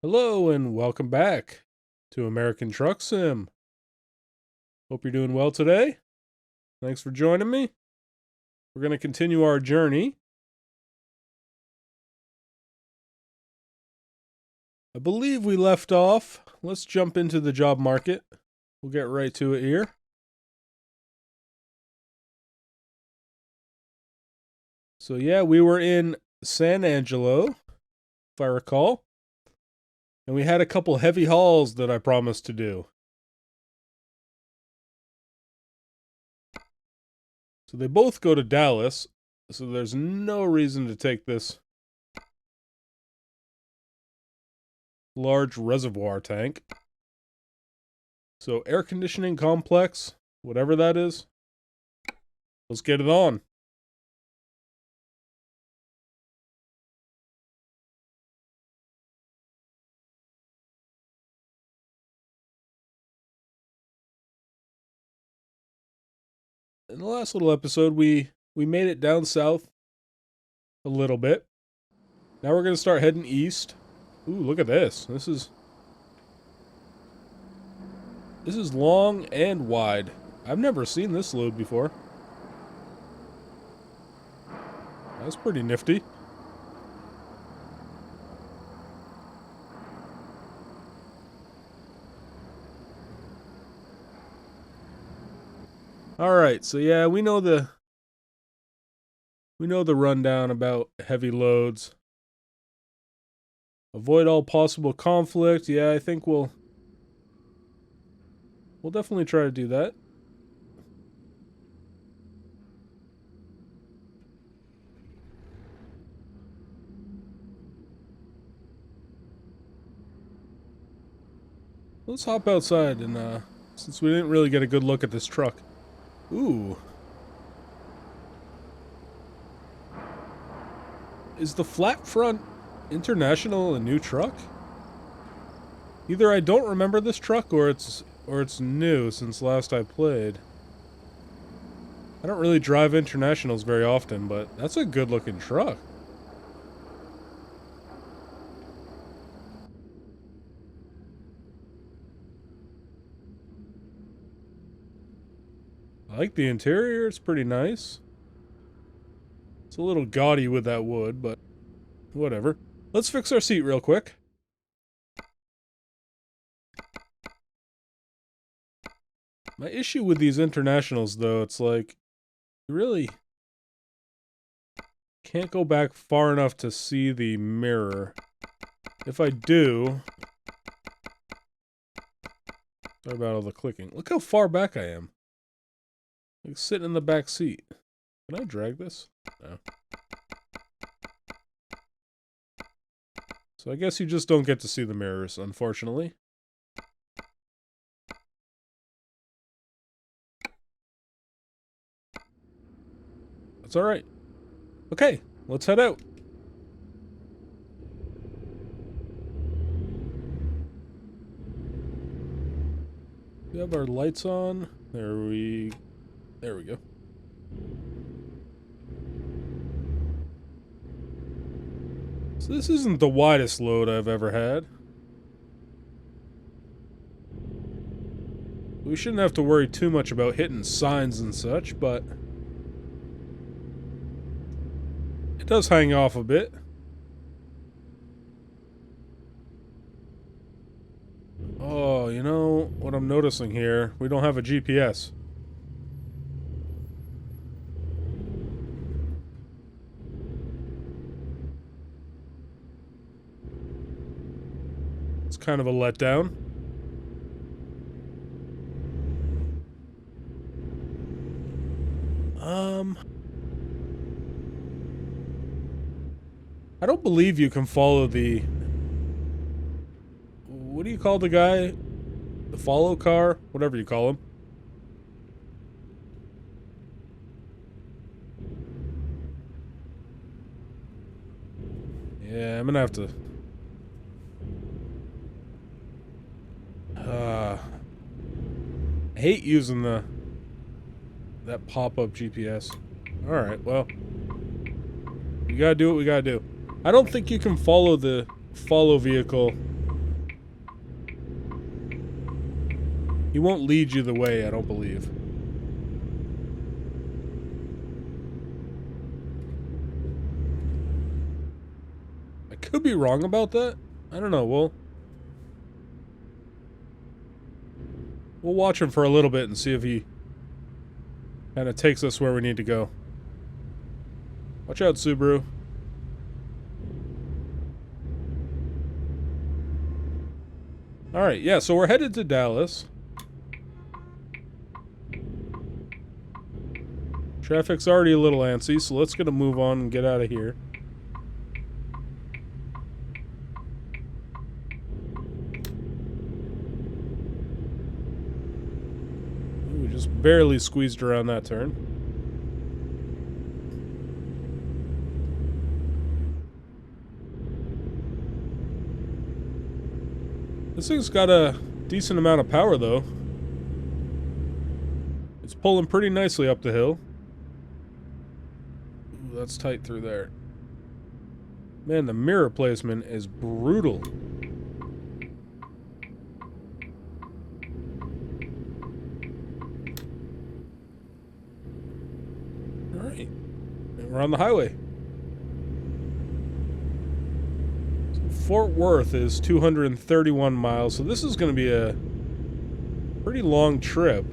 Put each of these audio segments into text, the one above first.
Hello and welcome back to American Truck Sim. Hope you're doing well today. Thanks for joining me. We're going to continue our journey. I believe we left off. Let's jump into the job market. We'll get right to it here. So yeah, we were in San Angelo, if I recall. And we had a couple heavy hauls that I promised to do. So they both go to Dallas, so there's no reason to take this large reservoir tank. So air conditioning complex, whatever that is, let's get it on. In the last little episode, we made it down south a little bit. Now we're going to start heading east. Ooh, look at this. This is long and wide. I've never seen this load before. That's pretty nifty. All right, so yeah, we know the rundown about heavy loads. Avoid all possible conflict. Yeah, I think we'll definitely try to do that. Let's hop outside and since we didn't really get a good look at this truck. Ooh. Is the flat front International a new truck? Either I don't remember this truck or it's new since last I played. I don't really drive Internationals very often, but that's a good looking truck. I like the interior, it's pretty nice. It's a little gaudy with that wood, but whatever. Let's fix our seat real quick. My issue with these Internationals, though, it's like, you really can't go back far enough to see the mirror. If I do... Sorry about all the clicking. Look how far back I am. Like sitting in the back seat. Can I drag this? No. So I guess you just don't get to see the mirrors, unfortunately. That's alright. Okay, let's head out. We have our lights on. There we go. So this isn't the widest load I've ever had. We shouldn't have to worry too much about hitting signs and such, but it does hang off a bit. Oh, you know what I'm noticing here? We don't have a GPS. It's kind of a letdown. I don't believe you can follow the... What do you call the guy? The follow car? Whatever you call him. Yeah, I'm gonna have to... I hate using that pop-up GPS. Alright, well. We gotta do what we gotta do. I don't think you can follow the follow vehicle He won't lead you the way, I don't believe. I could be wrong about that. I don't know. We'll watch him for a little bit and see if he kind of takes us where we need to go. Watch out, Subaru. Alright, yeah, so we're headed to Dallas. Traffic's already a little antsy, so let's get a move on and get out of here. We just barely squeezed around that turn. This thing's got a decent amount of power, though. It's pulling pretty nicely up the hill. Ooh, that's tight through there. Man, the mirror placement is brutal. Alright. And we're on the highway. Fort Worth is 231 miles, so this is going to be a pretty long trip.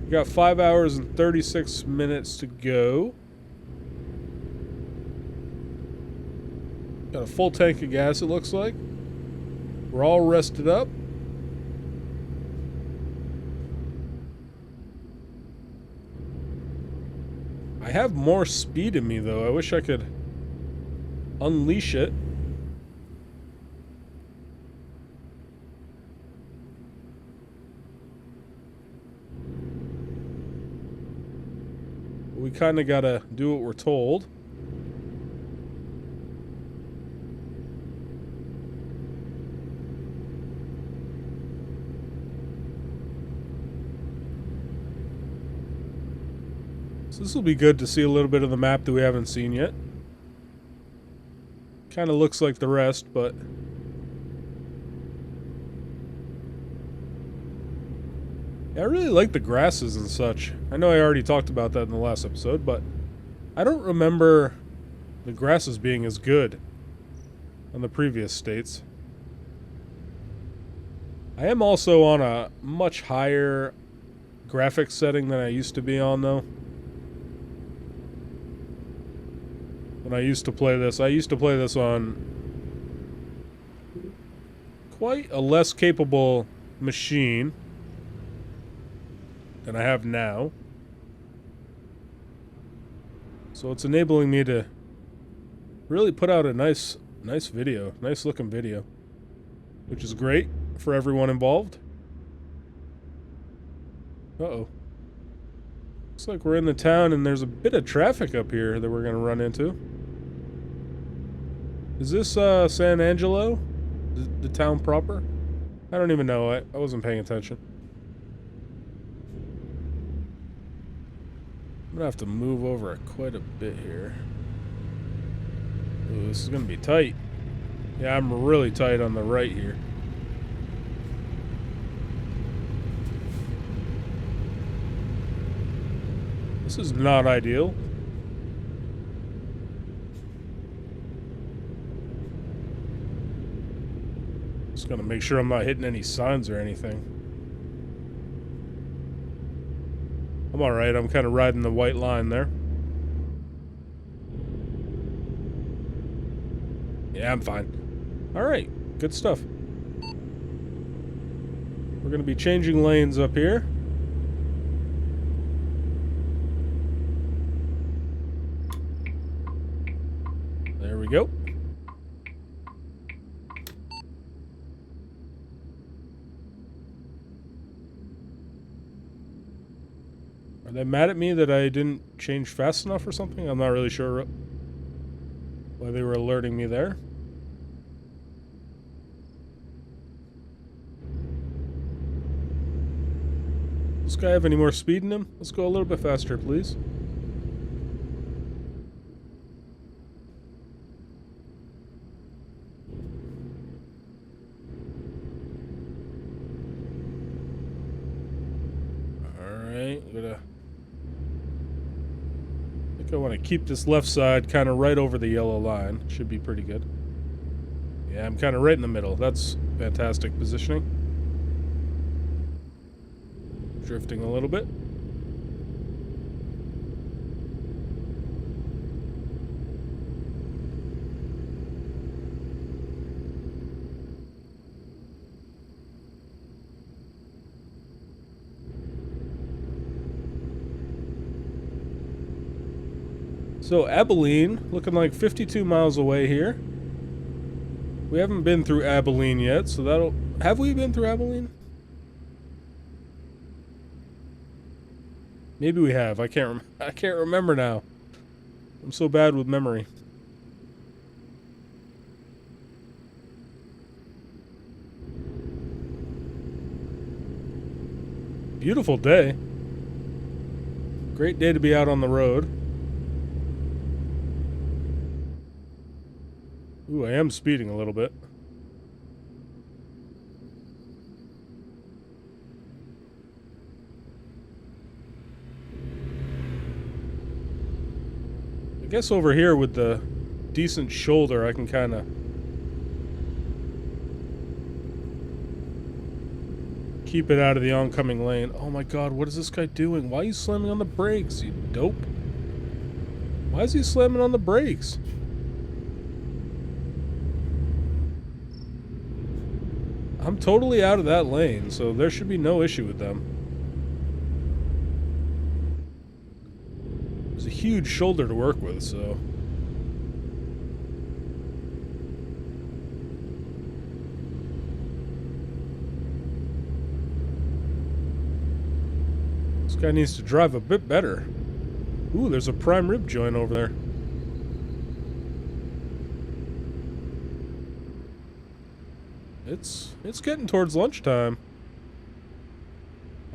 We got 5 hours and 36 minutes to go. Got a full tank of gas, it looks like. We're all rested up. I have more speed in me, though. I wish I could unleash it. We kind of gotta do what we're told. So this will be good to see a little bit of the map that we haven't seen yet. Kind of looks like the rest, but I really like the grasses and such. I know I already talked about that in the last episode, but I don't remember the grasses being as good on the previous states. I am also on a much higher graphics setting than I used to be on, though. When I used to play this, on quite a less capable machine than I have now. So it's enabling me to really put out a nice video, nice looking video, which is great for everyone involved. Uh-oh. Looks like we're in the town and there's a bit of traffic up here that we're going to run into. Is this San Angelo? The town proper? I don't even know. I wasn't paying attention. I'm gonna have to move over quite a bit here. Ooh, this is gonna be tight. Yeah, I'm really tight on the right here. This is not ideal. Just gonna make sure I'm not hitting any signs or anything. I'm alright, I'm kind of riding the white line there. Yeah, I'm fine. Alright, good stuff. We're going to be changing lanes up here. There we go. Are they mad at me that I didn't change fast enough or something? I'm not really sure why they were alerting me there. Does this guy have any more speed in him? Let's go a little bit faster, please. want to keep this left side kind of right over the yellow line. Should be pretty good. Yeah, I'm kind of right in the middle. That's fantastic positioning. Drifting a little bit. So Abilene, looking like 52 miles away here. We haven't been through Abilene yet, so that'll... Have we been through Abilene? Maybe we have. I can't remember now. I'm so bad with memory. Beautiful day. Great day to be out on the road. Ooh, I am speeding a little bit. I guess over here with the decent shoulder, I can kind of keep it out of the oncoming lane. Oh my god, what is this guy doing? Why are you slamming on the brakes, you dope? Why is he slamming on the brakes? I'm totally out of that lane, so there should be no issue with them. There's a huge shoulder to work with, so... This guy needs to drive a bit better. Ooh, there's a prime rib joint over there. It's getting towards lunchtime.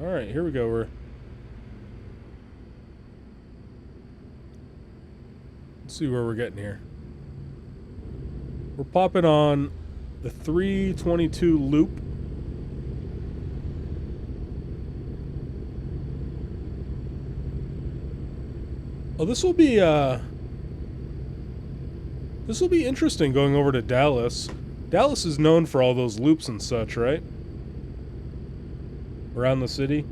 Alright, here we go. Let's see where we're getting here. We're popping on the 322 loop. Oh, this will be interesting going over to Dallas. Dallas is known for all those loops and such, right? Around the city.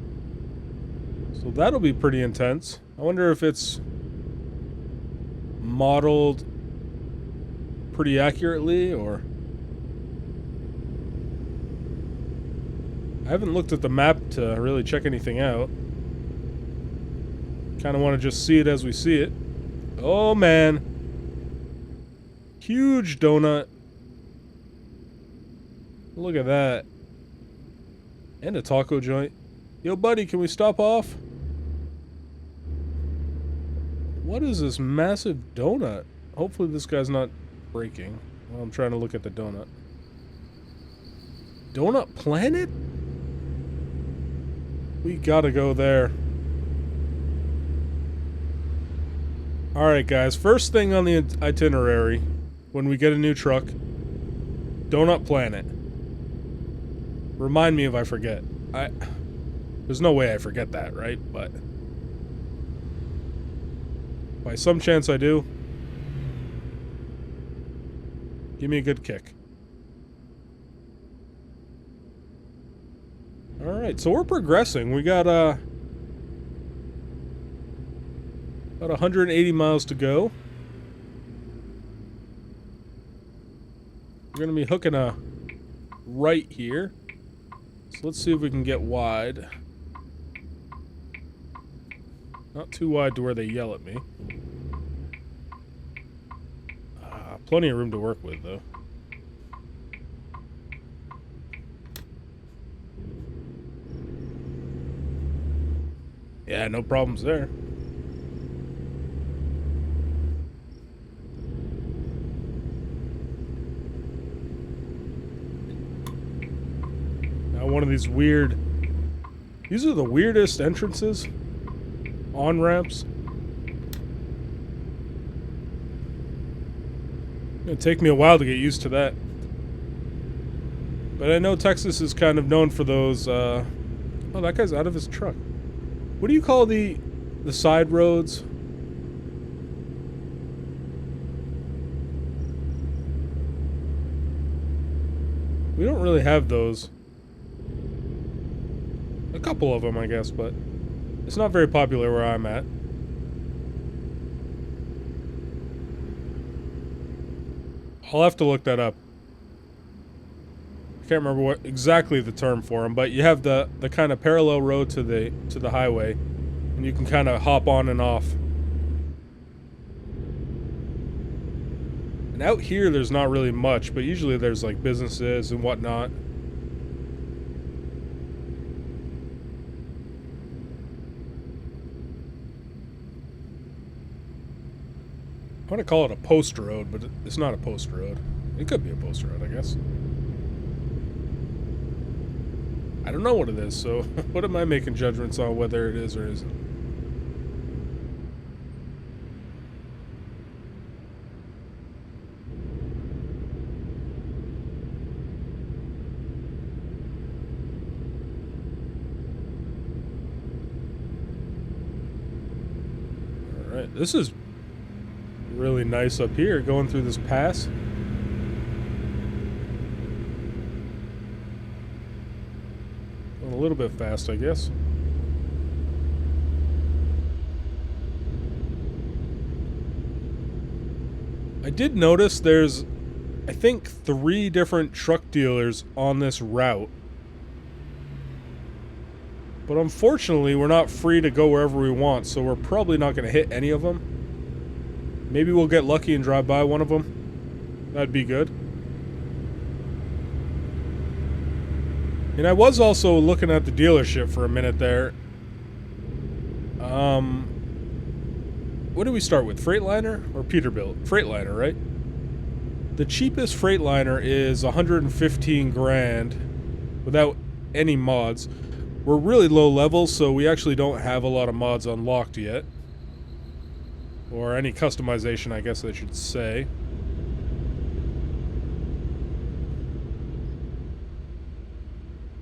So that'll be pretty intense. I wonder if it's modeled pretty accurately, or... I haven't looked at the map to really check anything out. Kind of want to just see it as we see it. Oh, man. Huge donut. Look at that. And a taco joint. Yo, buddy, can we stop off? What is this massive donut? Hopefully this guy's not braking while I'm trying to look at the donut. Donut Planet? We gotta go there. Alright, guys. First thing on the itinerary when we get a new truck. Donut Planet. Remind me if I forget. There's no way I forget that, right? But by some chance I do. Give me a good kick. Alright, so we're progressing. We got about 180 miles to go. We're going to be hooking a right here. So let's see if we can get wide. Not too wide to where they yell at me. Plenty of room to work with, though. Yeah, no problems there. One of these weird... These are the weirdest entrances. On-ramps. It'll take me a while to get used to that. But I know Texas is kind of known for those, Oh, that guy's out of his truck. What do you call the side roads? We don't really have those. A couple of them, I guess, but it's not very popular where I'm at. I'll have to look that up. I can't remember what exactly the term for them, but you have the kind of parallel road to the highway, and you can kind of hop on and off. And out here, there's not really much, but usually there's like businesses and whatnot. I want to call it a post road, but it's not a post road. It could be a post road, I guess. I don't know what it is, so what am I making judgments on whether it is or isn't? Alright, this is really nice up here, going through this pass. Going a little bit fast, I guess. I did notice there's, I think, 3 different truck dealers on this route. But unfortunately, we're not free to go wherever we want, so we're probably not going to hit any of them. Maybe we'll get lucky and drive by one of them. That'd be good. And I was also looking at the dealership for a minute there. What do we start with? Freightliner or Peterbilt? Freightliner, right? The cheapest Freightliner is 115 grand without any mods. We're really low level, so we actually don't have a lot of mods unlocked yet. Or any customization, I guess I should say.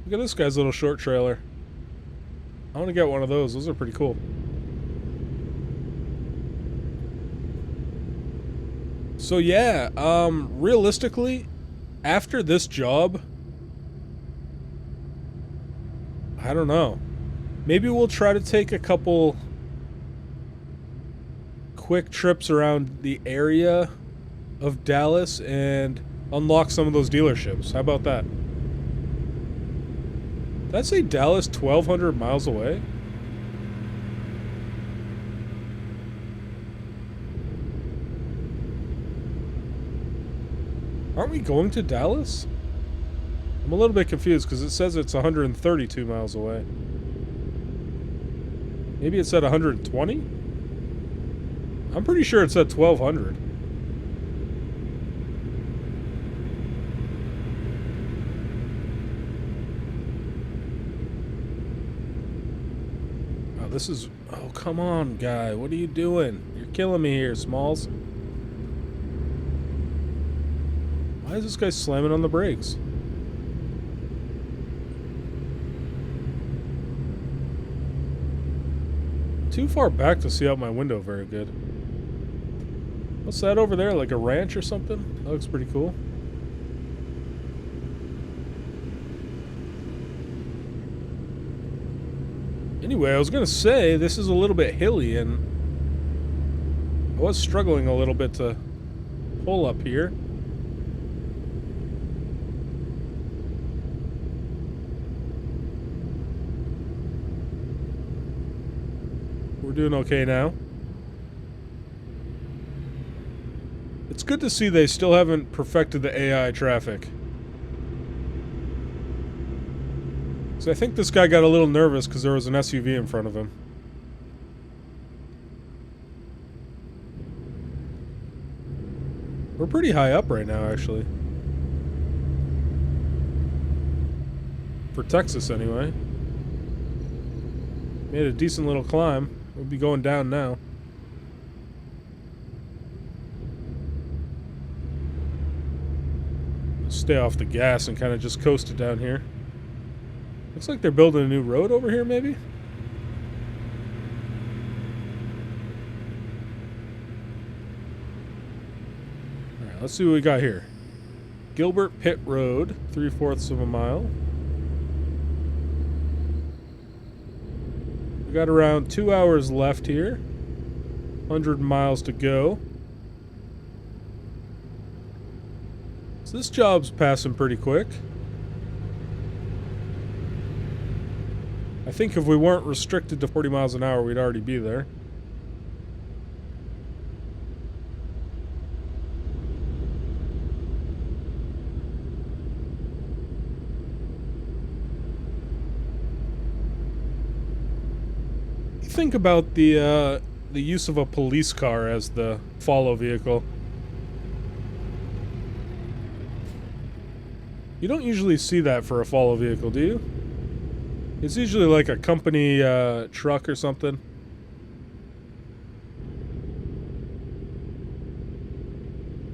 Look at this guy's little short trailer. I want to get one of those. Those are pretty cool. So yeah, realistically, after this job, I don't know. Maybe we'll try to take a couple quick trips around the area of Dallas and unlock some of those dealerships. How about that? Did I say Dallas 1,200 miles away? Aren't we going to Dallas? I'm a little bit confused because it says it's 132 miles away. Maybe it said 120? I'm pretty sure it said 1,200. Oh, this is... Oh, come on, guy. What are you doing? You're killing me here, Smalls. Why is this guy slamming on the brakes? Too far back to see out my window very good. What's that over there? Like a ranch or something? That looks pretty cool. Anyway, I was gonna say, this is a little bit hilly, and I was struggling a little bit to pull up here. We're doing okay now. It's good to see they still haven't perfected the AI traffic. So I think this guy got a little nervous because there was an SUV in front of him. We're pretty high up right now, actually. For Texas, anyway. Made a decent little climb. We'll be going down now. Stay off the gas and kind of just coast it down here. Looks like they're building a new road over here, maybe? Alright, let's see what we got here. Gilbert Pit Road, 3/4 of a mile. We got around 2 hours left here. 100 miles to go. So this job's passing pretty quick. I think if we weren't restricted to 40 miles an hour, we'd already be there. Think about the use of a police car as the follow vehicle. You don't usually see that for a follow vehicle, do you? It's usually like a company truck or something.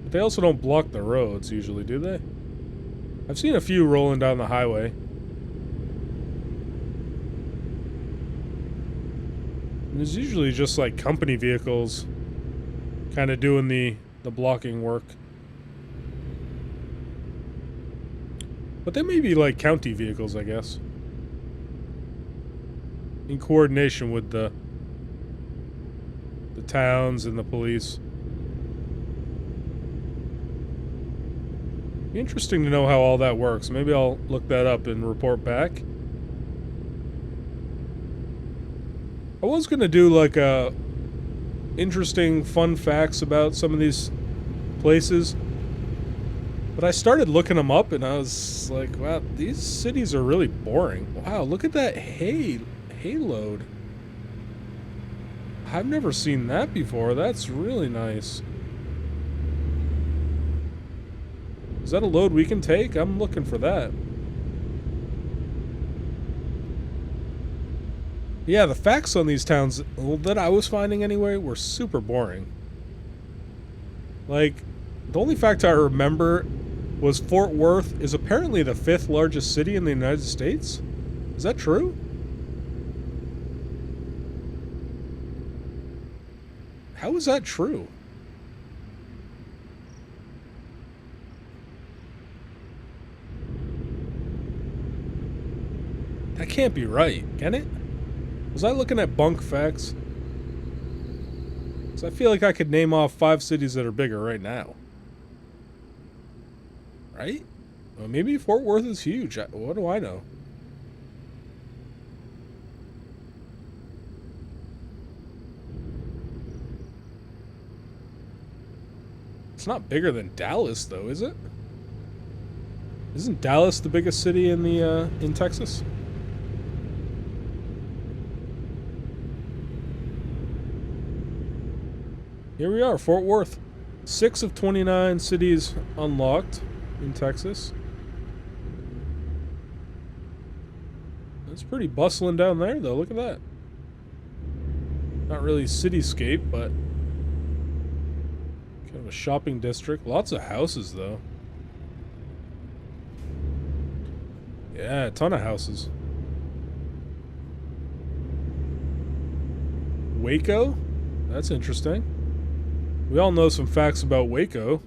But they also don't block the roads usually, do they? I've seen a few rolling down the highway. And there's usually just like company vehicles kind of doing the blocking work. But they may be like county vehicles, I guess. In coordination with the towns and the police. Be interesting to know how all that works. Maybe I'll look that up and report back. I was gonna do like a interesting fun facts about some of these places, but I started looking them up and I was like, wow, these cities are really boring. Wow, look at that hay load. I've never seen that before. That's really nice. Is that a load we can take? I'm looking for that. Yeah, the facts on these towns that I was finding anyway were super boring. Like, the only fact I remember was Fort Worth is apparently the 5th largest city in the United States. Is that true? How is that true? That can't be right, can it? Was I looking at bunk facts? Because I feel like I could name off 5 cities that are bigger right now. Right? Well, maybe Fort Worth is huge. What do I know? It's not bigger than Dallas, though, is it? Isn't Dallas the biggest city in the in Texas? Here we are, Fort Worth. 6 of 29 cities unlocked in Texas. It's pretty bustling down there, though. Look at that. Not really cityscape, but kind of a shopping district. Lots of houses, though. Yeah, a ton of houses. Waco? That's interesting. We all know some facts about Waco.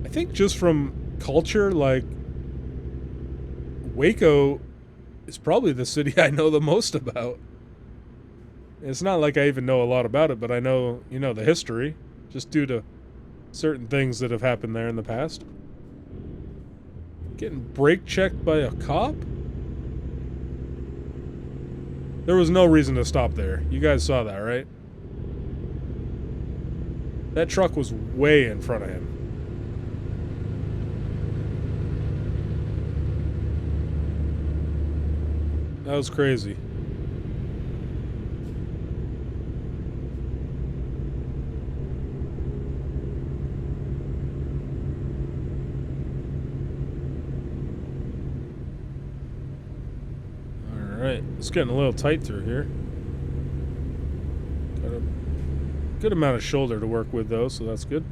I think just from culture, like, Waco is probably the city I know the most about. It's not like I even know a lot about it, but I know, you know, the history, just due to certain things that have happened there in the past. Getting brake checked by a cop? There was no reason to stop there. You guys saw that, right? That truck was way in front of him. That was crazy. Alright, it's getting a little tight through here. Got a good amount of shoulder to work with, though, so that's good.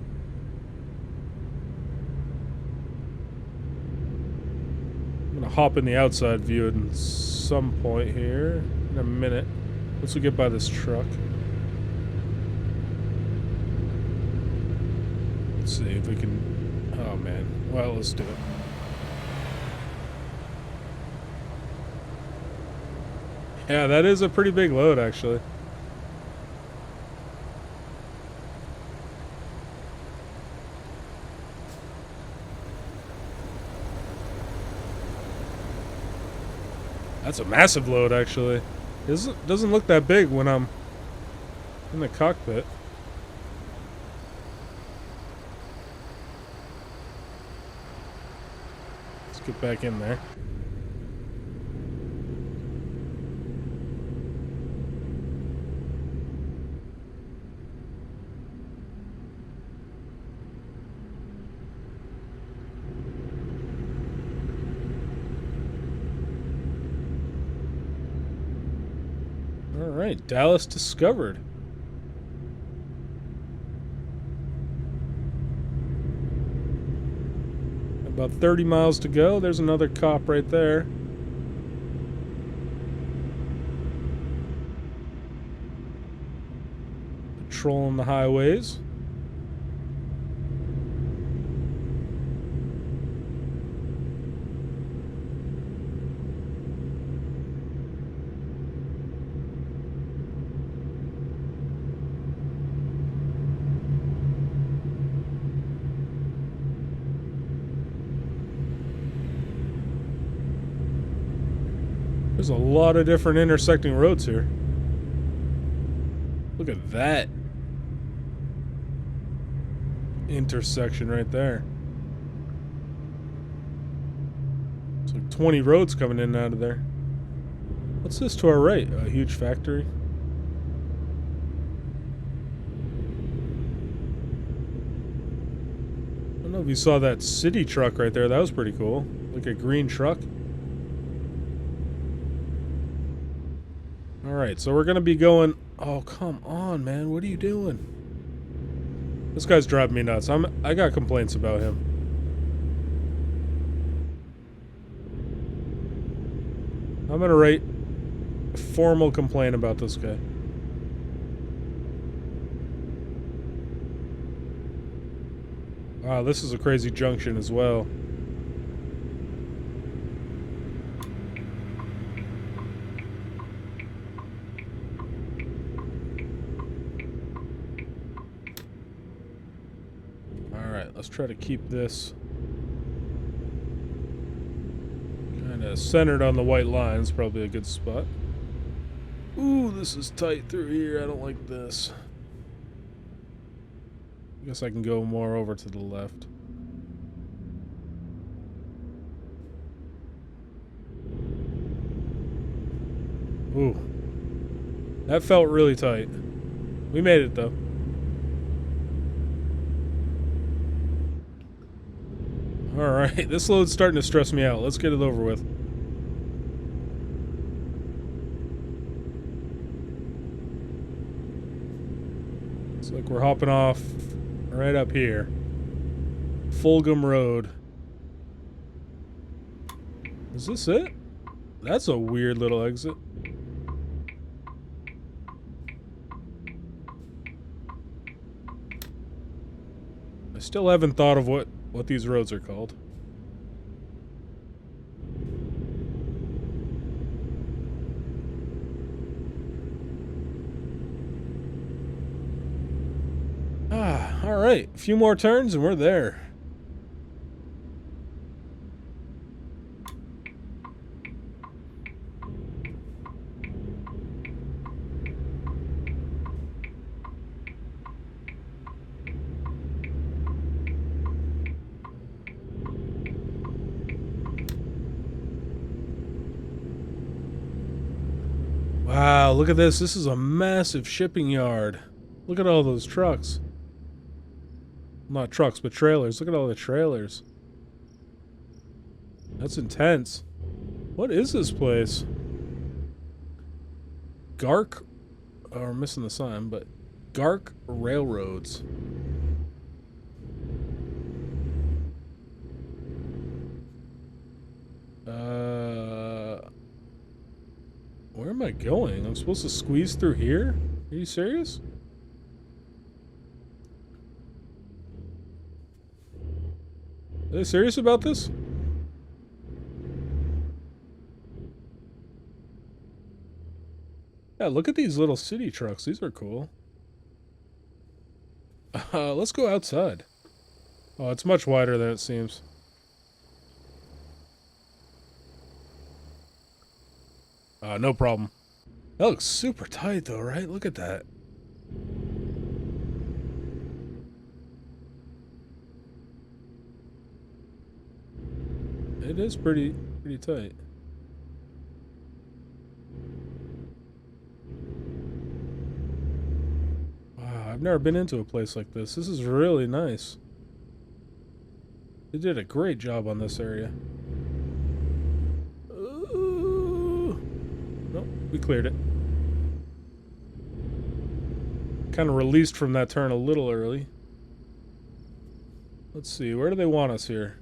I'm gonna hop in the outside view at some point here in a minute once we get by this truck. Let's see if we can... Oh, man. Well, let's do it. Yeah, that is a pretty big load, actually. That's a massive load, actually. It doesn't look that big when I'm in the cockpit. Let's get back in there. Alright, Dallas discovered. About 30 miles to go. There's another cop right there. Patrolling the highways. There's a lot of different intersecting roads here. Look at that intersection right there. It's like 20 roads coming in and out of there. What's this to our right? A huge factory. I don't know if you saw that city truck right there. That was pretty cool. Like a green truck. Alright, so we're gonna be going... Oh, come on, man. What are you doing? This guy's driving me nuts. I got complaints about him. I'm gonna write a formal complaint about this guy. Wow, this is a crazy junction as well. Let's try to keep this kind of centered on the white lines. Probably a good spot. Ooh, this is tight through here. I don't like this. I guess I can go more over to the left. Ooh. That felt really tight. We made it, though. Alright, this load's starting to stress me out. Let's get it over with. Looks like we're hopping off right up here. Fulgham Road. Is this it? That's a weird little exit. I still haven't thought of what these roads are called. Ah, all right. A few more turns and we're there. Wow, look at this. This is a massive shipping yard. Look at all those trucks. Not trucks, but trailers. Look at all the trailers. That's intense. What is this place? Gark... Oh, we're missing the sign, but... Gark Railroads. Where am I going? I'm supposed to squeeze through here? Are you serious? Are they serious about this? Yeah, look at these little city trucks. These are cool. Let's go outside. Oh, it's much wider than it seems. No problem. That looks super tight though, right? Look at that. It is pretty tight. Wow, I've never been into a place like this. This is really nice. They did a great job on this area. Ooh. Nope, we cleared it. Kind of released from that turn a little early. Let's see, where do they want us here?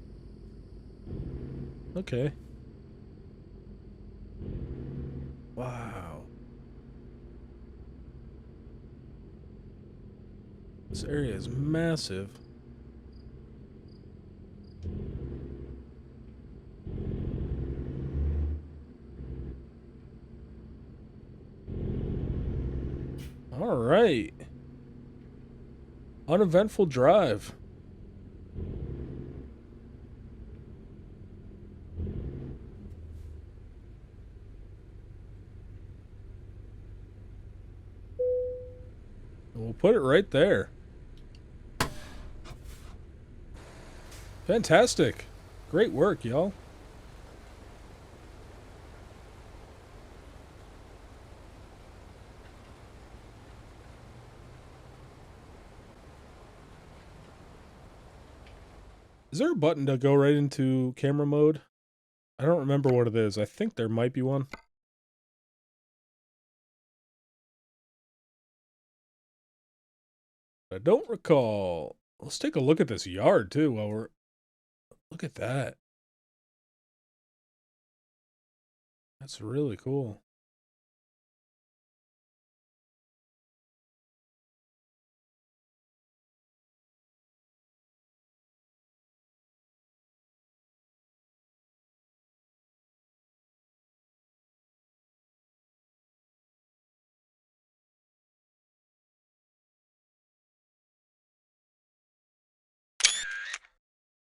Okay. Wow. This area is massive. All right. Uneventful drive. And we'll put it right there. Fantastic. Great work, y'all. Is there a button to go right into camera mode? I don't remember what it is. I think there might be one. I don't recall. Let's take a look at this yard, too, while we're... Look at that. That's really cool.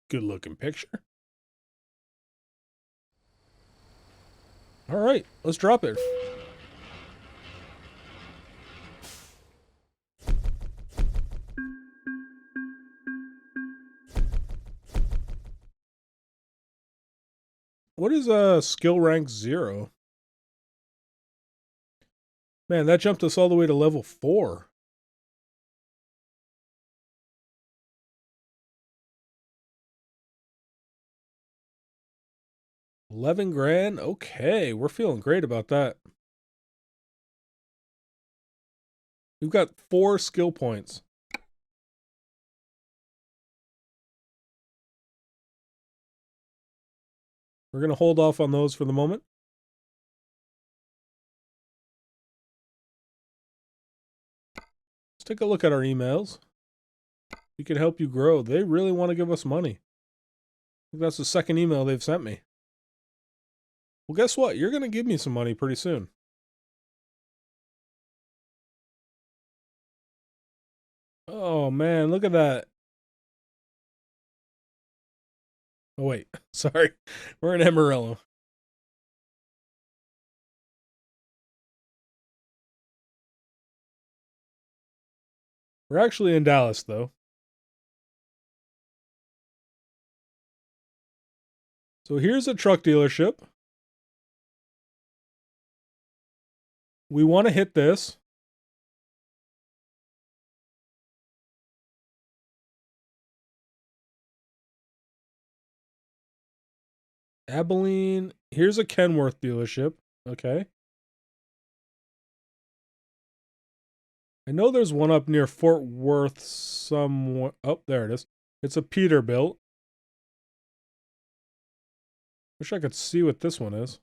Good looking picture. All right, let's drop it. What is skill rank 0? Man, that jumped us all the way to level 4. $11,000. Okay, we're feeling great about that. We've got 4 skill points. We're going to hold off on those for the moment. Let's take a look at our emails. We can help you grow. They really want to give us money. I think that's the second email they've sent me. Well, guess what? You're going to give me some money pretty soon. Oh, man, look at that. Oh, wait. Sorry. We're in Amarillo. We're actually in Dallas, though. So here's a truck dealership. We want to hit this. Abilene. Here's a Kenworth dealership. Okay. I know there's one up near Fort Worth somewhere. Oh, there it is. It's a Peterbilt. Wish I could see what this one is.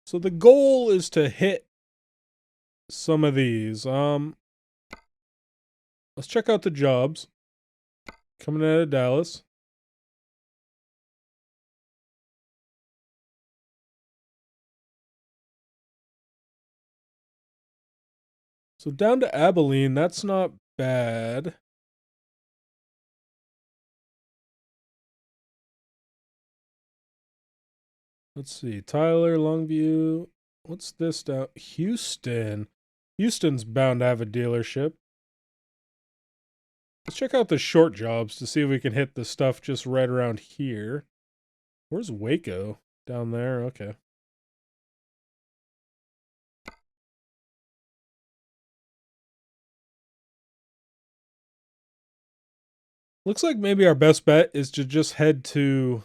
So the goal is to hit some of these. let's check out the jobs coming out of Dallas. So down to Abilene, that's not bad. Let's see. Tyler, Longview. What's this down? Houston. Houston's bound to have a dealership. Let's check out the short jobs to see if we can hit the stuff just right around here. Where's Waco? Down there. Okay. Looks like maybe our best bet is to just head to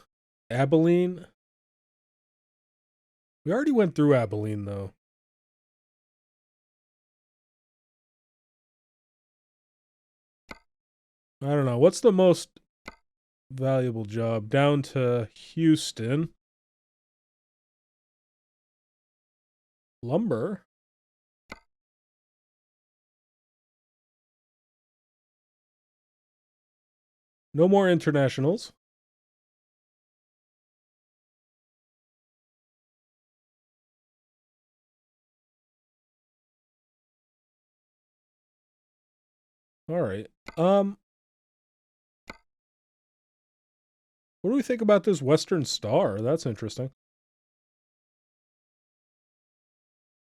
Abilene. We already went through Abilene, though. I don't know. What's the most valuable job? Down to Houston. Lumber. No more internationals. All right. What do we think about this Western Star? That's interesting.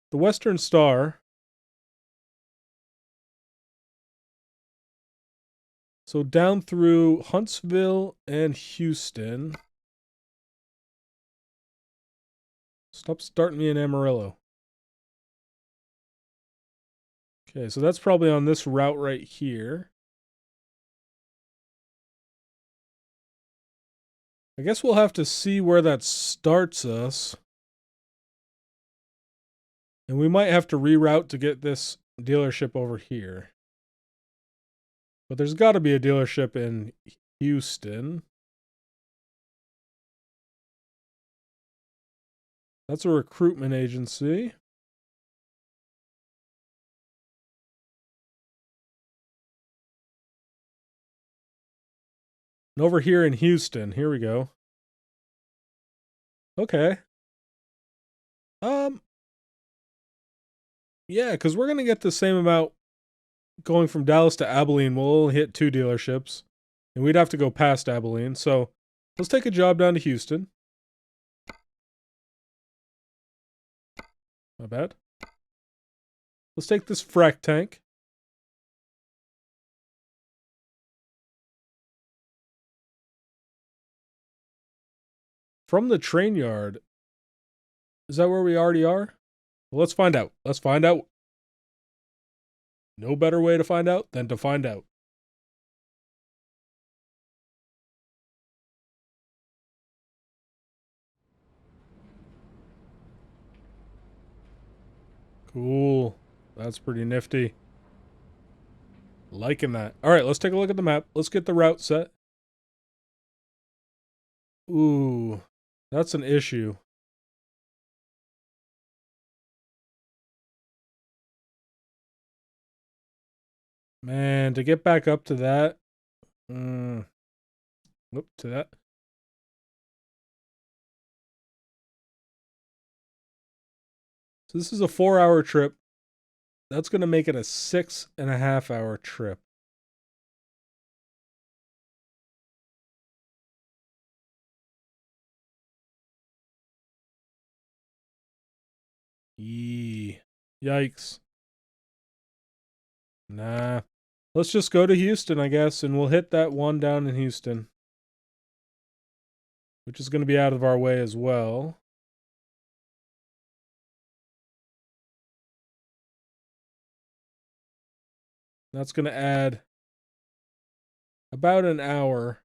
The Western Star. So down through Huntsville and Houston. Stop starting me in Amarillo. Okay, so that's probably on this route right here. I guess we'll have to see where that starts us. And we might have to reroute to get this dealership over here. But there's got to be a dealership in Houston. That's a recruitment agency. And over here in Houston, here we go. Okay. Yeah, because we're going to get the same amount going from Dallas to Abilene. We'll only hit 2 dealerships. And we'd have to go past Abilene. So let's take a job down to Houston. My bad. Let's take this frac tank. From the train yard. Is that where we already are? Well, let's find out. Let's find out. No better way to find out than to find out. Cool. That's pretty nifty. Liking that. All right, let's take a look at the map. Let's get the route set. Ooh, that's an issue. Man, to get back up to that. Whoop, to that. So this is a 4-hour trip. That's going to make it a 6.5-hour trip. Yee. Yikes. Nah. Let's just go to Houston, I guess, and we'll hit that one down in Houston. Which is going to be out of our way as well. That's going to add about an hour.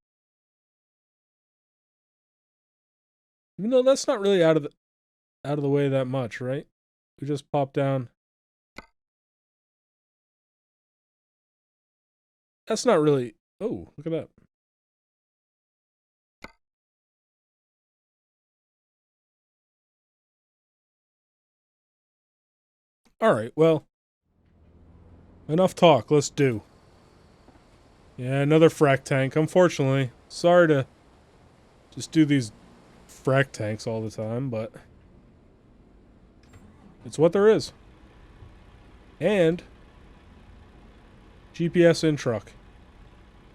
Even though that's not really out of the way that much, right? We just pop down. That's not really... Oh, look at that. All right, well, enough talk. Let's do. Yeah, another frac tank, unfortunately. Sorry to just do these frac tanks all the time, but it's what there is. And GPS in truck.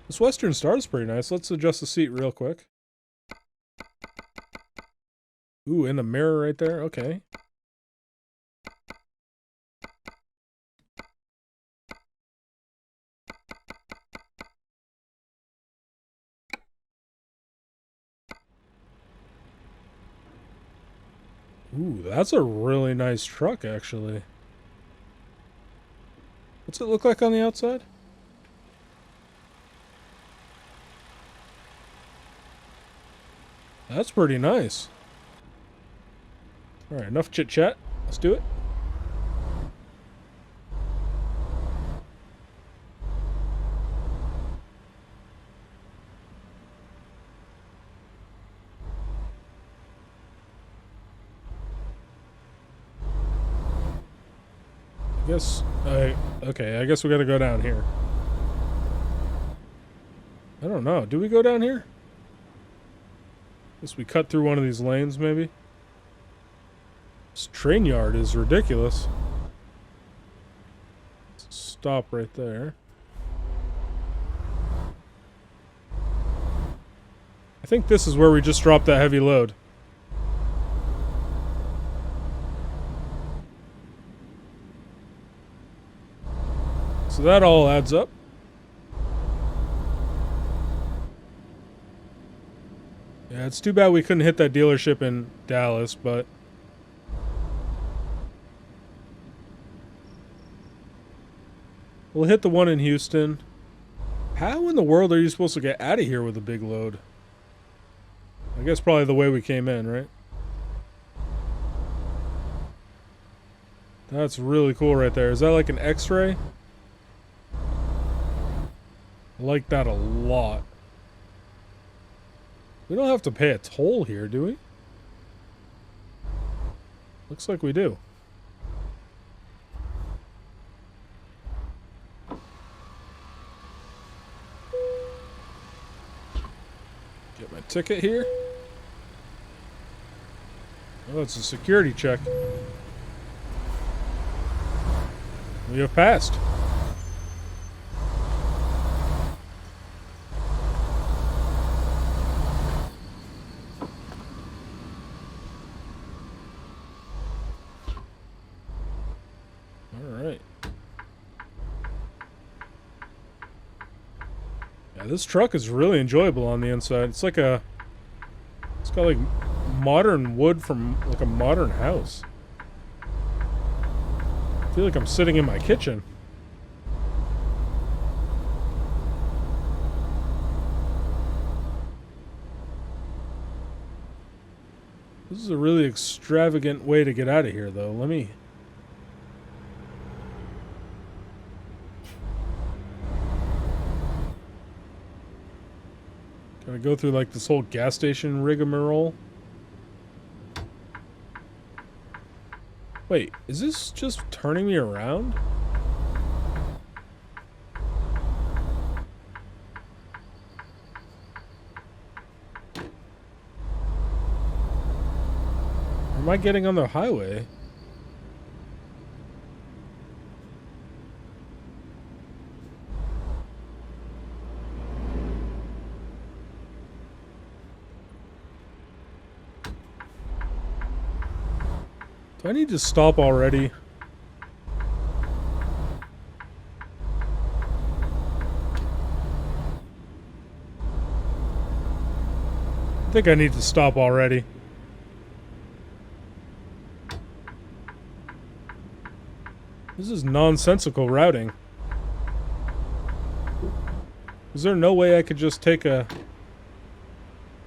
This Western Star is pretty nice. Let's adjust the seat real quick. Ooh, in the mirror right there. Okay. Ooh, that's a really nice truck, actually. What's it look like on the outside? That's pretty nice. Alright, enough chit-chat. Let's do it. Okay, I guess we gotta go down here. I don't know. Do we go down here? Guess we cut through one of these lanes, maybe? This train yard is ridiculous. Stop right there. I think this is where we just dropped that heavy load. So that all adds up. Yeah, it's too bad we couldn't hit that dealership in Dallas, but we'll hit the one in Houston. How in the world are you supposed to get out of here with a big load? I guess probably the way we came in, right? That's really cool right there. Is that like an X-ray? I like that a lot. We don't have to pay a toll here, do we? Looks like we do. Get my ticket here. Oh, it's a security check. We have passed. Alright. Yeah, this truck is really enjoyable on the inside. It's like a... It's got like modern wood from like a modern house. I feel like I'm sitting in my kitchen. This is a really extravagant way to get out of here, though. Let me... Gotta go through like this whole gas station rigmarole. Wait, is this just turning me around? Or am I getting on the highway? Do I need to stop already? I think I need to stop already. This is nonsensical routing. Is there no way I could just take a...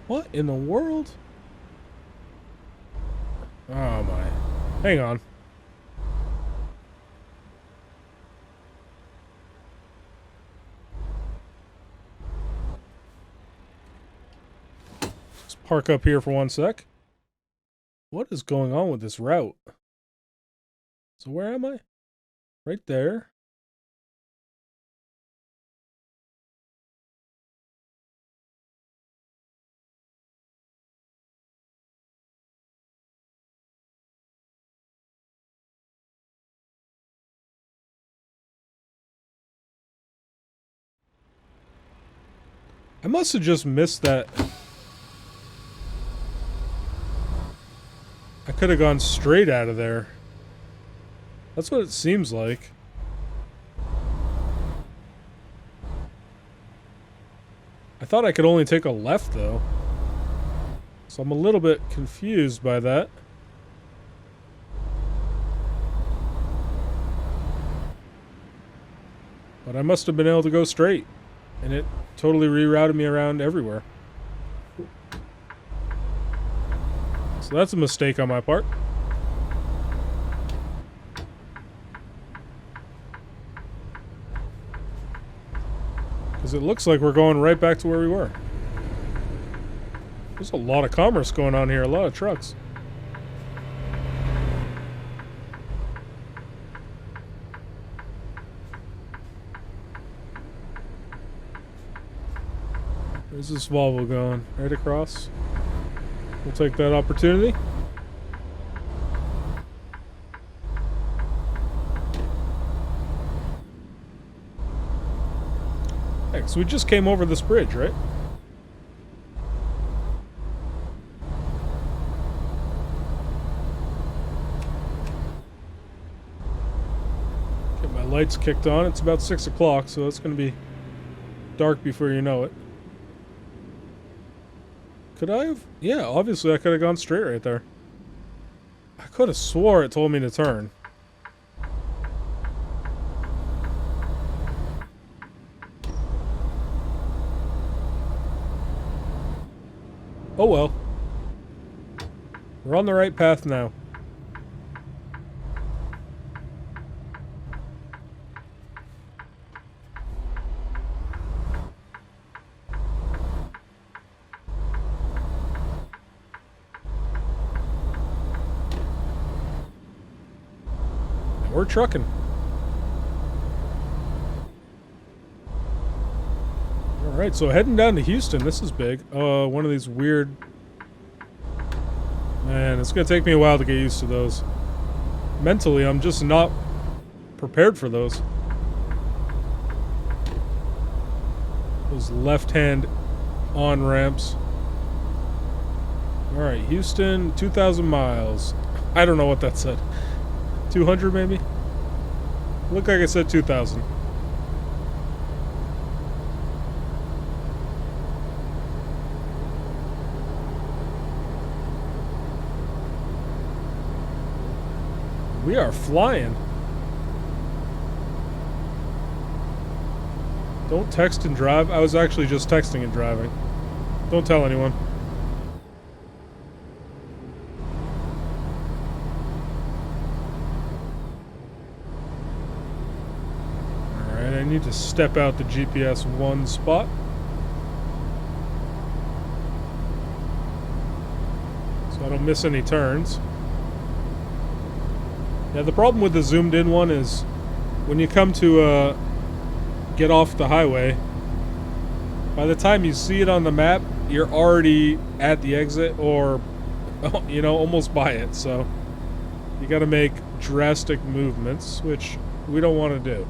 What in the world? Oh my. Hang on. Just park up here for 1 sec. What is going on with this route? So where am I? Right there. I must have just missed that. I could have gone straight out of there. That's what it seems like. I thought I could only take a left, though. So I'm a little bit confused by that. But I must have been able to go straight. And it totally rerouted me around everywhere. So that's a mistake on my part. Because it looks like we're going right back to where we were. There's a lot of commerce going on here, a lot of trucks. Where's this Volvo going? Right across? We'll take that opportunity. Hey, so we just came over this bridge, right? Get my lights kicked on. It's about 6 o'clock, so it's going to be dark before you know it. Could I have? Yeah, obviously I could have gone straight right there. I could have swore it told me to turn. Oh well. We're on the right path now. We're trucking. Alright, so heading down to Houston. This is big. One of these weird... Man, it's gonna take me a while to get used to those. Mentally, I'm just not prepared for those. Those left-hand on-ramps. Alright, Houston, 2,000 miles. I don't know what that said. 200 maybe? Looked like I said 2,000. We are flying. Don't text and drive. I was actually just texting and driving. Don't tell anyone. Alright, I need to step out the GPS 1 spot. So I don't miss any turns. Yeah, the problem with the zoomed in one is when you come to get off the highway, by the time you see it on the map, you're already at the exit or, you know, almost by it. So you got to make drastic movements, which we don't want to do.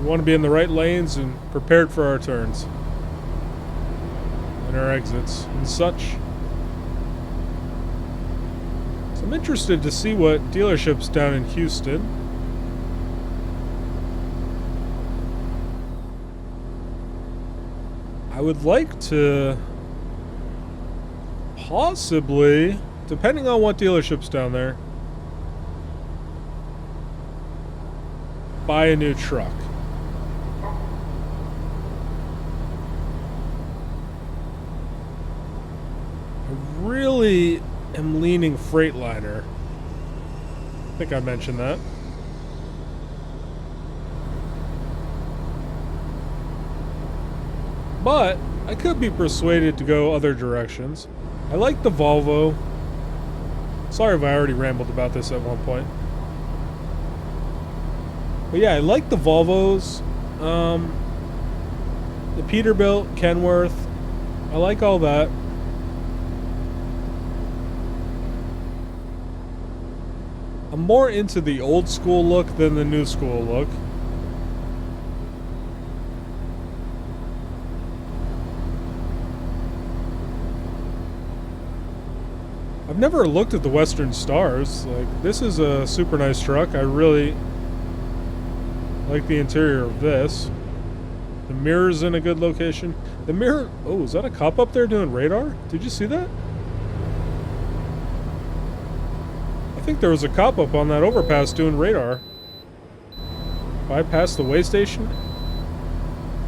We want to be in the right lanes and prepared for our turns and our exits and such. I'm interested to see what dealerships down in Houston. I would like to possibly, depending on what dealerships down there, buy a new truck. I really am leaning Freightliner. I think I mentioned that. But I could be persuaded to go other directions. I like the Volvo. Sorry if I already rambled about this at one point. But yeah, I like the Volvos. The Peterbilt, Kenworth. I like all that. I'm more into the old school look than the new school look. I've never looked at the Western Stars. Like, this is a super nice truck. I really like the interior of this. The mirror's in a good location. The mirror... Oh, is that a cop up there doing radar? Did you see that? I think there was a cop up on that overpass doing radar. Bypass the way station.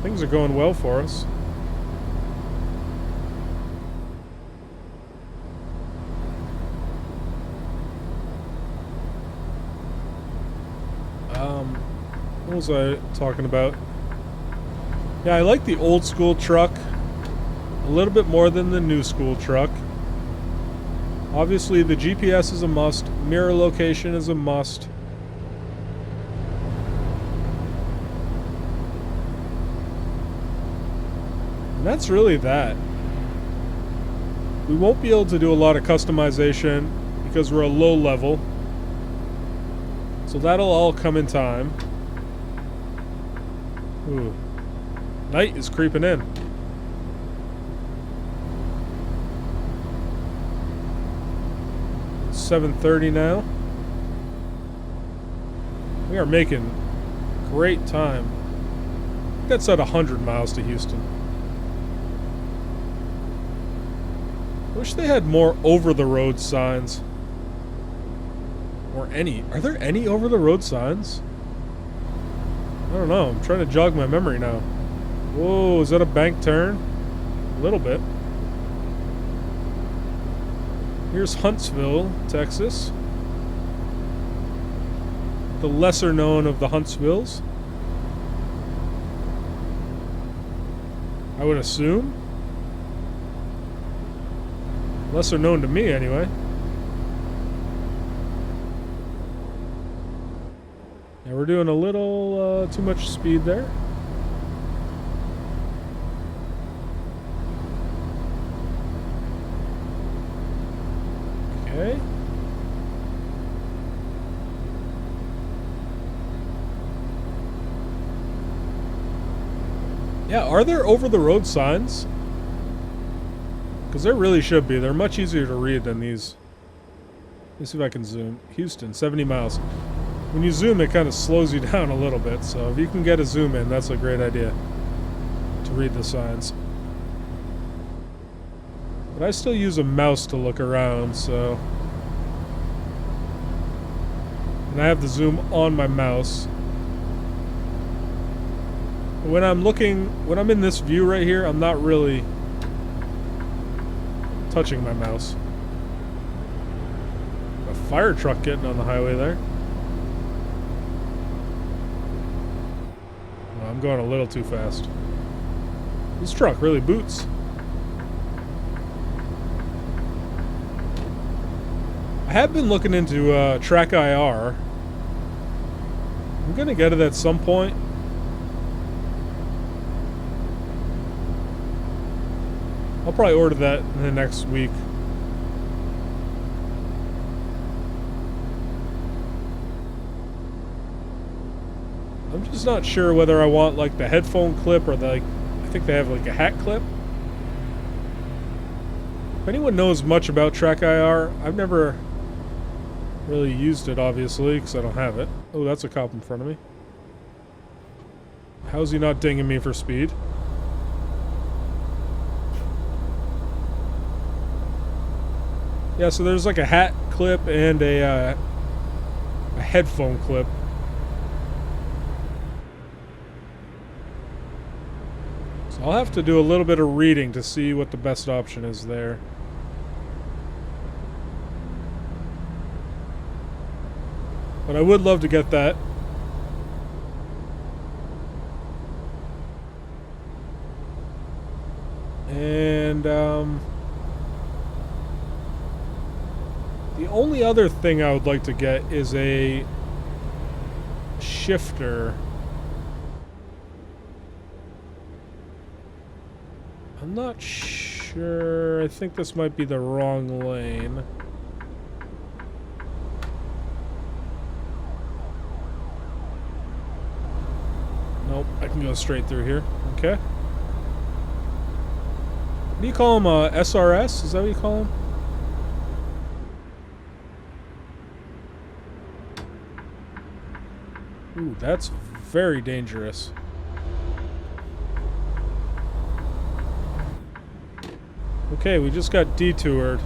Things are going well for us. What was I talking about? Yeah, I like the old school truck a little bit more than the new school truck. Obviously, the GPS is a must. Mirror location is a must. And that's really that. We won't be able to do a lot of customization because we're a low level. So that'll all come in time. Ooh. Night is creeping in. It's 7:30 now. We are making great time. That's at 100 miles to Houston. Wish they had more over-the-road signs. Or any. Are there any over-the-road signs? I don't know. I'm trying to jog my memory now. Whoa, is that a bank turn? A little bit. Here's Huntsville, Texas. The lesser known of the Huntsvilles. I would assume. Lesser known to me, anyway. Yeah, we're doing a little too much speed there. Okay. Yeah, are there over-the-road signs? Because there really should be. They're much easier to read than these. Let me see if I can zoom. Houston, 70 miles. When you zoom, it kind of slows you down a little bit. So if you can get a zoom in, that's a great idea to read the signs. But I still use a mouse to look around, so... And I have the zoom on my mouse. When I'm looking... When I'm in this view right here, I'm not really touching my mouse. A fire truck getting on the highway there. Well, I'm going a little too fast. This truck really boots. I have been looking into Track IR. I'm gonna get it at some point. I'll probably order that in the next week. I'm just not sure whether I want like the headphone clip or the, like, I think they have like a hat clip. If anyone knows much about Track IR, I've never really used it, obviously, because I don't have it. Oh, that's a cop in front of me. How's he not dinging me for speed? Yeah, so there's like a hat clip and a headphone clip. So I'll have to do a little bit of reading to see what the best option is there. But I would love to get that. And, the only other thing I would like to get is a shifter. I'm not sure. I think this might be the wrong lane. Nope, I can go straight through here. Okay. What do you call them? SRS? Is that what you call them? Ooh, that's very dangerous. Okay, we just got detoured.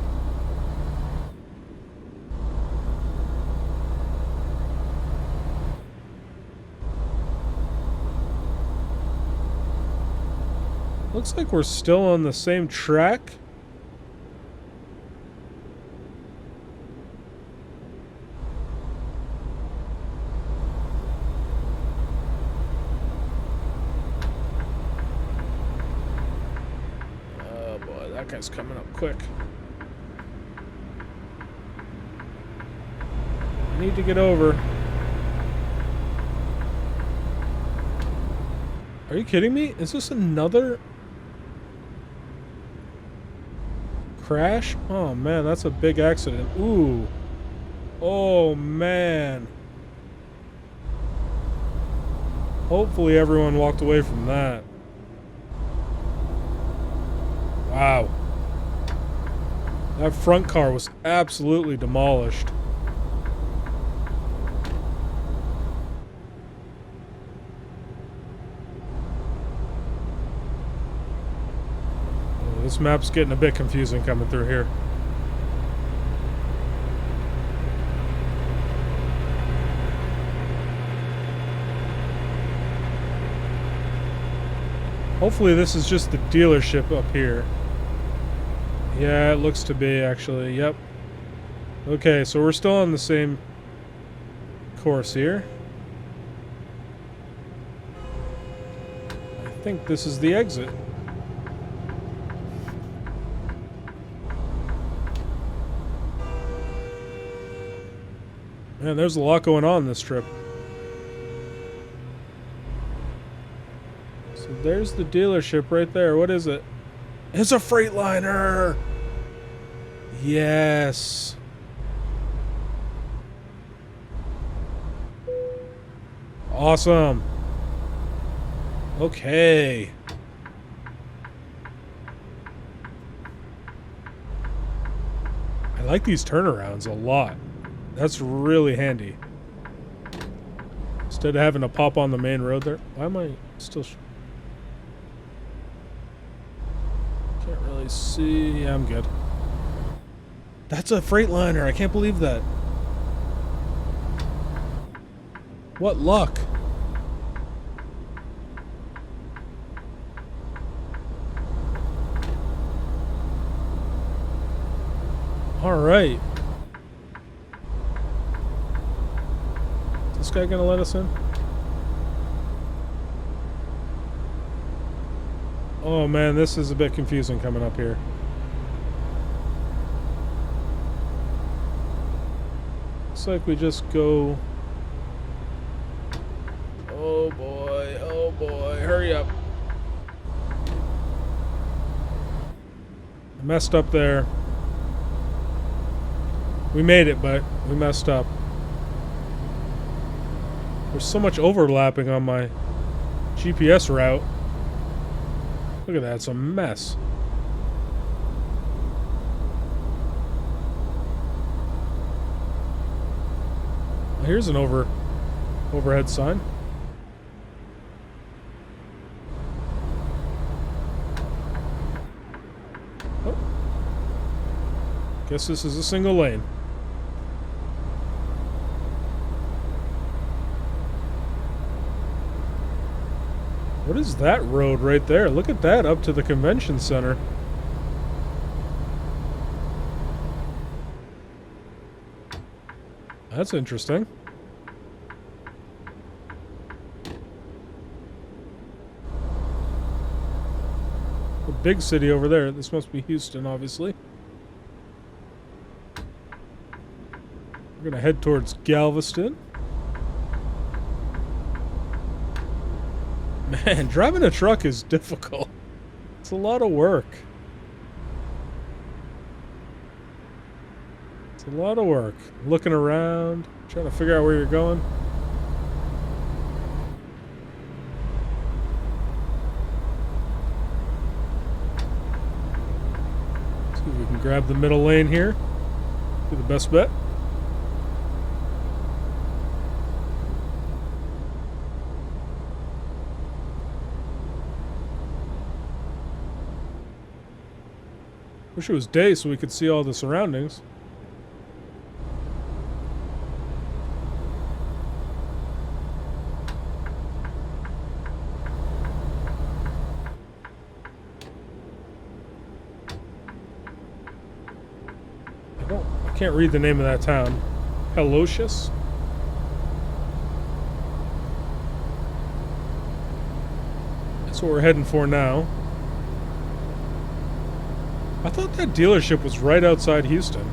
Looks like we're still on the same track. Oh boy, that guy's coming up quick. I need to get over. Are you kidding me? Is this another crash? Oh man, that's a big accident. Ooh. Oh man. Hopefully everyone walked away from that. Wow. That front car was absolutely demolished. Oh, this map's getting a bit confusing coming through here. Hopefully this is just the dealership up here. Yeah, it looks to be, actually. Yep. Okay, so we're still on the same course here. I think this is the exit. Man, there's a lot going on this trip. So there's the dealership right there. What is it? It's a Freightliner! Yes. Awesome. Okay. I like these turnarounds a lot. That's really handy. Instead of having to pop on the main road there. Why am I still... Can't really see. Yeah, I'm good. That's a Freightliner. I can't believe that. What luck. All right. Is this guy gonna let us in? Oh man, this is a bit confusing coming up here. Looks like we just go... Oh boy, hurry up. I messed up there. We made it, but we messed up. There's so much overlapping on my GPS route. Look at that, it's a mess. Here's an overhead sign. Oh. Guess this is a single lane. What is that road right there? Look at that, up to the convention center. That's interesting. A big city over there. This must be Houston, obviously. We're gonna head towards Galveston. Man, driving a truck is difficult. It's a lot of work. It's a lot of work. Looking around, trying to figure out where you're going. See if we can grab the middle lane here. Be the best bet. Wish it was day so we could see all the surroundings. I can't read the name of that town. Helocious? That's what we're heading for now. I thought that dealership was right outside Houston.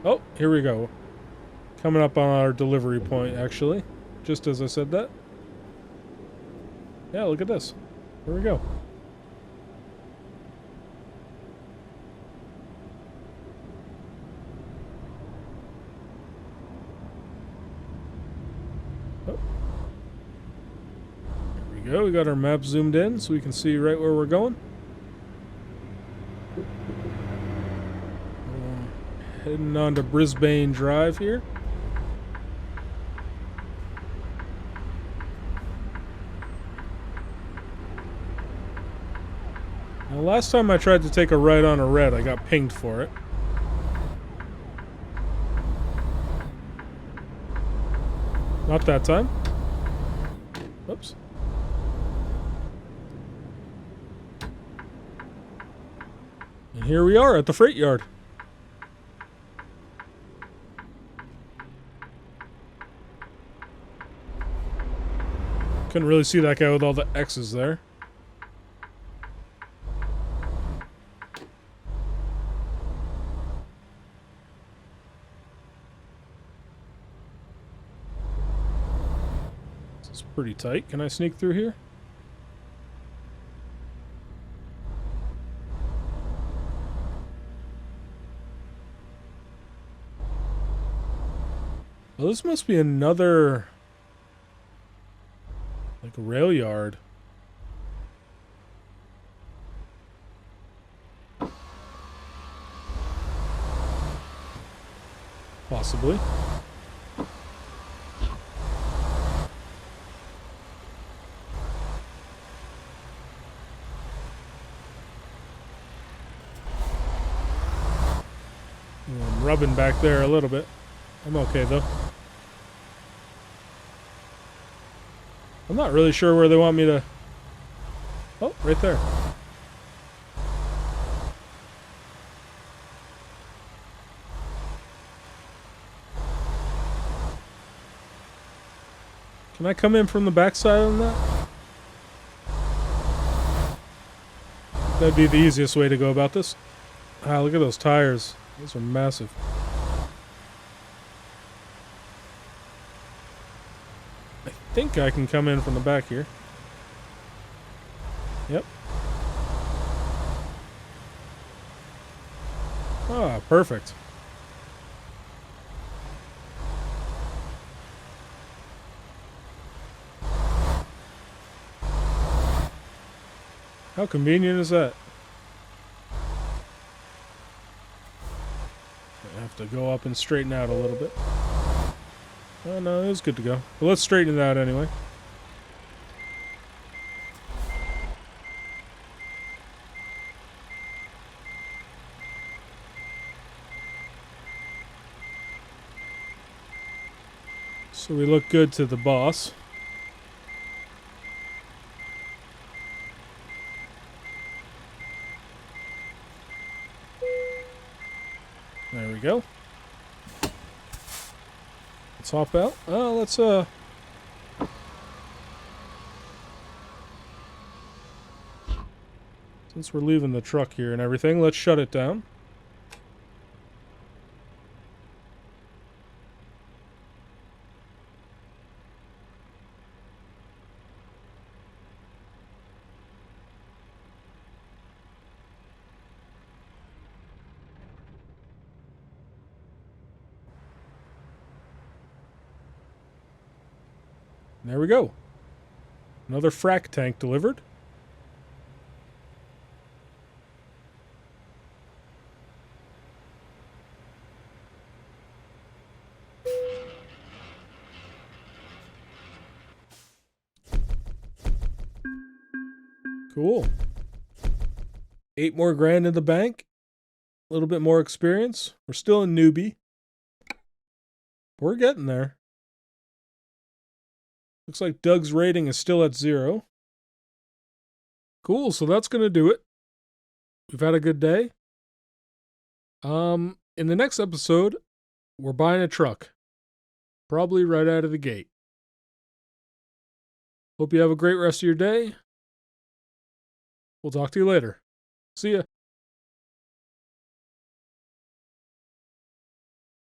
Oh, here we go. Coming up on our delivery point, actually. Just as I said that. Yeah, look at this. Here we go. Oh. There we go. We got our map zoomed in so we can see right where we're going. Heading on to Brisbane Drive here. Now, last time I tried to take a right on a red, I got pinged for it. Not that time. Oops. And here we are at the freight yard. Couldn't really see that guy with all the X's there. This is pretty tight. Can I sneak through here? Well, this must be another... like a rail yard. Possibly. I'm rubbing back there a little bit. I'm okay though. I'm not really sure where they want me to... Oh, right there. Can I come in from the backside on that? That'd be the easiest way to go about this. Ah, look at those tires. Those are massive. I think I can come in from the back here. Yep. Ah, perfect. How convenient is that? I have to go up and straighten out a little bit. Oh no, it was good to go. But let's straighten it out anyway. So we look good to the boss. There we go. Let's hop out. Let's since we're leaving the truck here and everything, let's shut it down. There we go. Another frac tank delivered. Cool. 8 more grand in the bank. A little bit more experience. We're still a newbie. We're getting there. Looks like Doug's rating is still at 0. Cool, so that's going to do it. We've had a good day. In the next episode, we're buying a truck. Probably right out of the gate. Hope you have a great rest of your day. We'll talk to you later. See ya.